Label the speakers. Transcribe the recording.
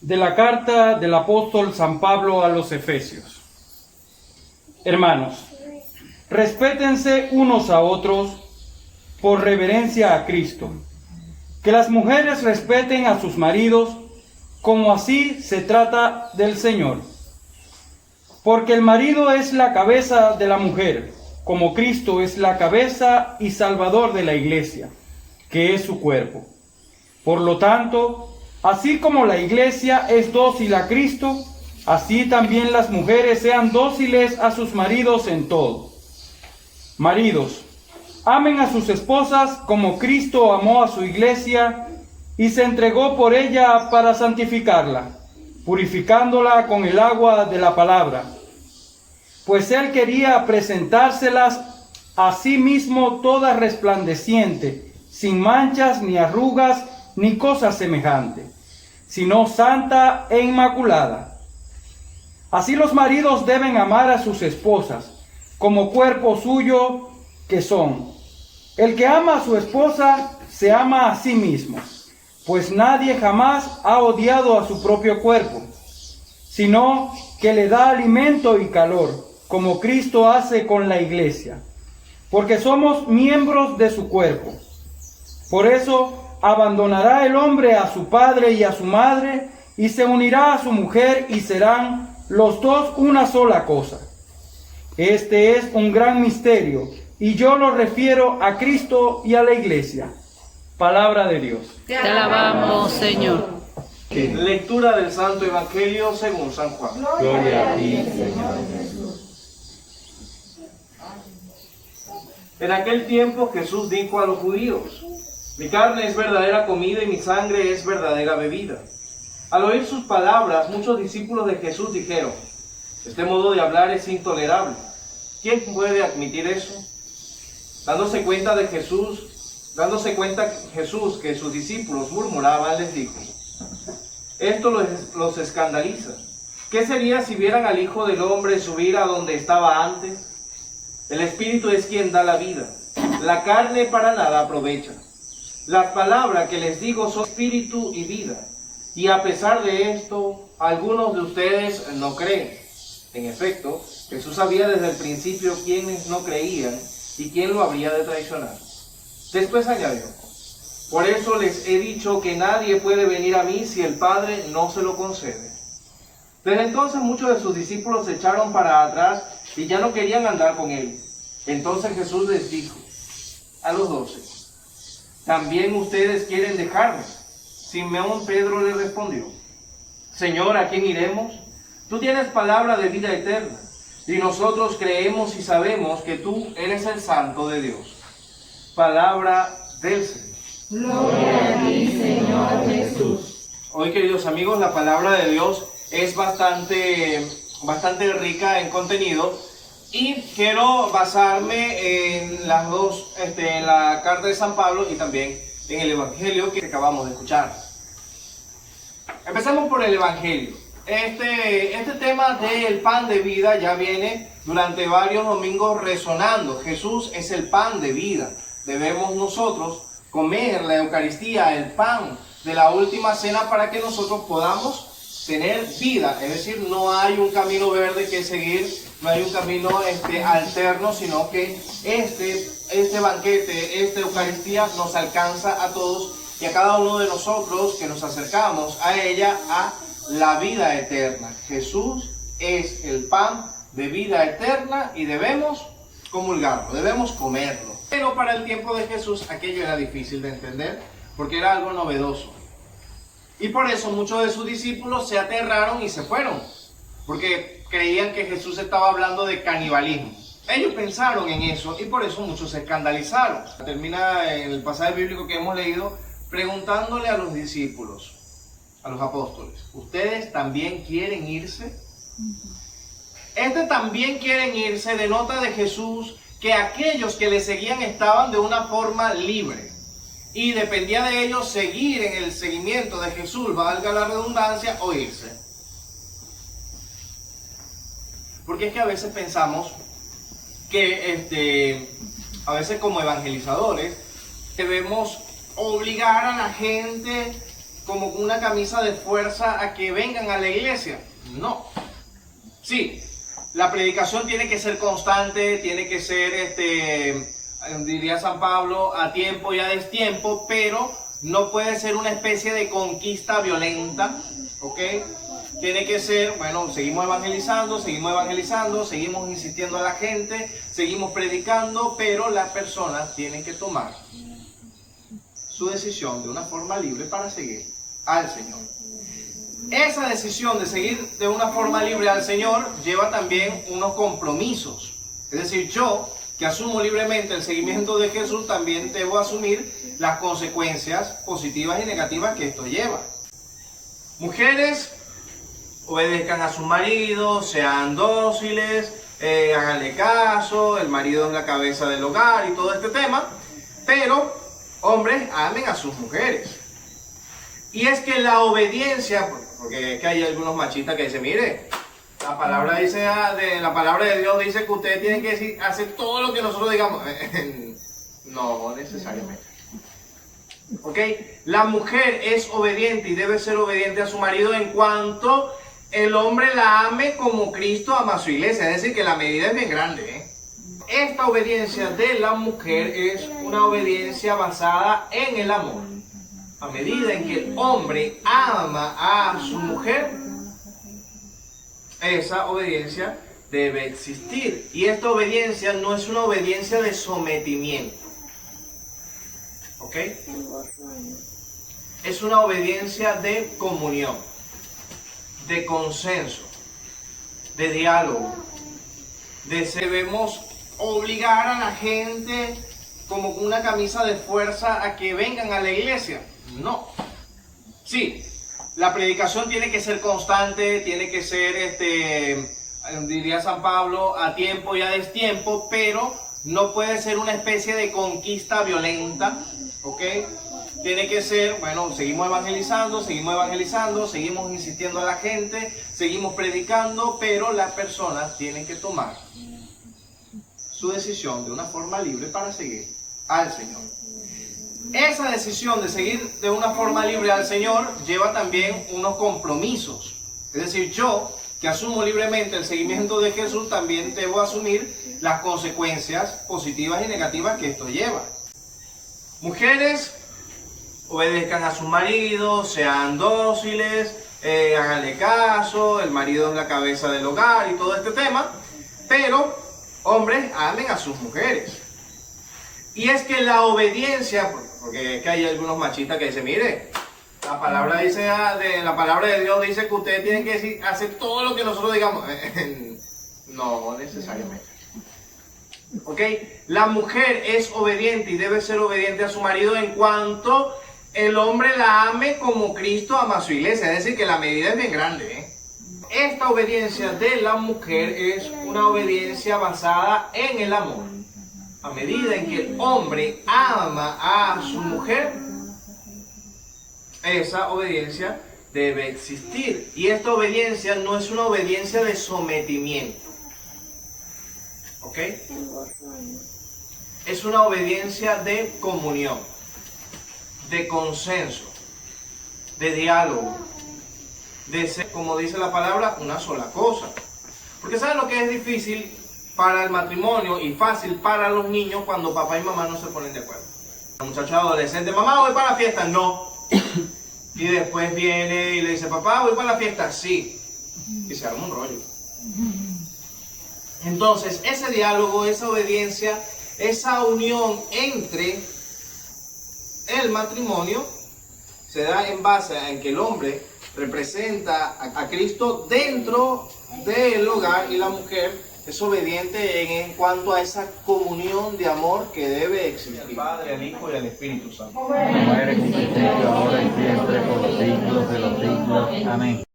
Speaker 1: De la carta del apóstol San Pablo a los Efesios. Hermanos, respétense unos a otros por reverencia a Cristo. Que las mujeres respeten a sus maridos como así se trata del Señor. Porque el marido es la cabeza de la mujer, como Cristo es la cabeza y salvador de la iglesia, que es su cuerpo. Por lo tanto, así como la iglesia es dócil a Cristo, así también las mujeres sean dóciles a sus maridos en todo. Maridos, amen a sus esposas como Cristo amó a su iglesia y se entregó por ella para santificarla, purificándola con el agua de la palabra. Pues él quería presentárselas a sí mismo toda resplandeciente, sin manchas ni arrugas, ni cosa semejante, sino santa e inmaculada. Así los maridos deben amar a sus esposas, como cuerpo suyo que son. El que ama a su esposa, se ama a sí mismo, pues nadie jamás ha odiado a su propio cuerpo, sino que le da alimento y calor, como Cristo hace con la iglesia, porque somos miembros de su cuerpo. Por eso, abandonará el hombre a su padre y a su madre, y se unirá a su mujer, y serán los dos una sola cosa. Este es un gran misterio, y yo lo refiero a Cristo y a la iglesia. Palabra de Dios.
Speaker 2: Te alabamos, Señor.
Speaker 3: Lectura del Santo Evangelio según San Juan.
Speaker 1: Gloria a ti, Señor.
Speaker 3: En aquel tiempo Jesús dijo a los judíos: mi carne es verdadera comida y mi sangre es verdadera bebida. Al oír sus palabras, muchos discípulos de Jesús dijeron: este modo de hablar es intolerable. ¿Quién puede admitir eso? Dándose cuenta Jesús que sus discípulos murmuraban, les dijo: esto los escandaliza. ¿Qué sería si vieran al Hijo del Hombre subir a donde estaba antes? El Espíritu es quien da la vida. La carne para nada aprovecha. Las palabras que les digo son espíritu y vida. Y a pesar de esto, algunos de ustedes no creen. En efecto, Jesús sabía desde el principio quiénes no creían y quién lo habría de traicionar. Después añadió: por eso les he dicho que nadie puede venir a mí si el Padre no se lo concede. Desde entonces muchos de sus discípulos se echaron para atrás y ya no querían andar con él. Entonces Jesús les dijo a los 12: ¿también ustedes quieren dejarme? Simón Pedro le respondió: Señor, ¿a quién iremos? Tú tienes palabra de vida eterna, y nosotros creemos y sabemos que tú eres el Santo de Dios. Palabra del Señor.
Speaker 2: Gloria a ti, Señor Jesús.
Speaker 3: Hoy, queridos amigos, la palabra de Dios es bastante rica en contenido, y quiero basarme en las dos, en la carta de San Pablo y también en el Evangelio que acabamos de escuchar. Empezamos por el Evangelio. Este tema del pan de vida ya viene durante varios domingos resonando. Jesús es el pan de vida. Debemos nosotros comer la Eucaristía, el pan de la última cena, para que nosotros podamos tener vida. Es decir, no hay un camino verde que seguir, no hay un camino alterno, sino que este banquete, esta Eucaristía nos alcanza a todos y a cada uno de nosotros que nos acercamos a ella, a la vida eterna. Jesús es el pan de vida eterna y debemos comulgarlo, debemos comerlo. Pero para el tiempo de Jesús aquello era difícil de entender porque era algo novedoso. Y por eso muchos de sus discípulos se aterraron y se fueron, porque creían que Jesús estaba hablando de canibalismo. Ellos pensaron en eso y por eso muchos se escandalizaron. Termina en el pasaje bíblico que hemos leído preguntándole a los discípulos, a los apóstoles: ¿ustedes también quieren irse? También quieren irse denota de Jesús que aquellos que le seguían estaban de una forma libre. y dependía de ellos seguir en el seguimiento de Jesús, valga la redundancia, o irse. Porque es que a veces pensamos que a veces como evangelizadores debemos obligar a la gente como con una camisa de fuerza a que vengan a la iglesia. No. Sí, la predicación tiene que ser constante, tiene que ser, diría San Pablo, a tiempo y a destiempo, pero no puede ser una especie de conquista violenta, ¿ok? Tiene que ser, bueno, seguimos evangelizando, seguimos insistiendo a la gente, seguimos predicando, pero las personas tienen que tomar su decisión de una forma libre para seguir al Señor. Esa decisión de seguir de una forma libre al Señor lleva también unos compromisos. Es decir, yo, que asumo libremente el seguimiento de Jesús, también debo asumir las consecuencias positivas y negativas que esto lleva. Mujeres, obedezcan a sus maridos, sean dóciles, háganle caso, el marido es la cabeza del hogar y todo este tema, pero hombres, amen a sus mujeres. Y es que la obediencia, porque es que hay algunos machistas que dicen, mire, la palabra de Dios dice que ustedes tienen que hacer todo lo que nosotros digamos. No necesariamente. ¿Ok? La mujer es obediente y debe ser obediente a su marido en cuanto el hombre la ame como Cristo ama a su iglesia. Es decir, que la medida es bien grande, Esta obediencia de la mujer es una obediencia basada en el amor. A medida en que el hombre ama a su mujer, esa obediencia debe existir. Y esta obediencia no es una obediencia de sometimiento. ¿Ok? Es una obediencia de comunión, de consenso, de diálogo. Debemos obligar a la gente como con una camisa de fuerza a que vengan a la iglesia. No. Sí, la predicación tiene que ser constante, tiene que ser, diría San Pablo, a tiempo y a destiempo, pero no puede ser una especie de conquista violenta, ¿ok? Tiene que ser, bueno, seguimos evangelizando, seguimos insistiendo a la gente, seguimos predicando, pero las personas tienen que tomar su decisión de una forma libre para seguir al Señor. Esa decisión de seguir de una forma libre al Señor lleva también unos compromisos. Es decir, yo, que asumo libremente el seguimiento de Jesús, también debo asumir las consecuencias positivas y negativas que esto lleva. Mujeres, obedezcan a sus maridos, sean dóciles, háganle caso, el marido es la cabeza del hogar y todo este tema, pero hombres, amen a sus mujeres. Y es que la obediencia, porque es que hay algunos machistas que dicen, mire, la palabra de Dios dice que ustedes tienen que hacer todo lo que nosotros digamos. No necesariamente. ¿Ok? La mujer es obediente y debe ser obediente a su marido en cuanto el hombre la ame como Cristo ama a su iglesia. Es decir, que la medida es bien grande, Esta obediencia de la mujer es una obediencia basada en el amor. A medida en que el hombre ama a su mujer, esa obediencia debe existir. Y esta obediencia no es una obediencia de sometimiento. ¿Ok? Es una obediencia de comunión, de consenso, de diálogo, de ser, como dice la palabra, una sola cosa. Porque ¿saben lo que es difícil para el matrimonio y fácil para los niños cuando papá y mamá no se ponen de acuerdo? Un muchacho adolescente, mamá, voy para la fiesta, no. Y después viene y le dice, papá, voy para la fiesta, sí. Y se arma un rollo. Entonces, ese diálogo, esa obediencia, esa unión entre el matrimonio se da en base en que el hombre representa a Cristo dentro del hogar y la mujer es obediente en cuanto a esa comunión de amor que debe existir. Al Padre, al Hijo y al Espíritu Santo.
Speaker 2: Como eres un principio, ahora y siempre, por los siglos de los siglos. Amén.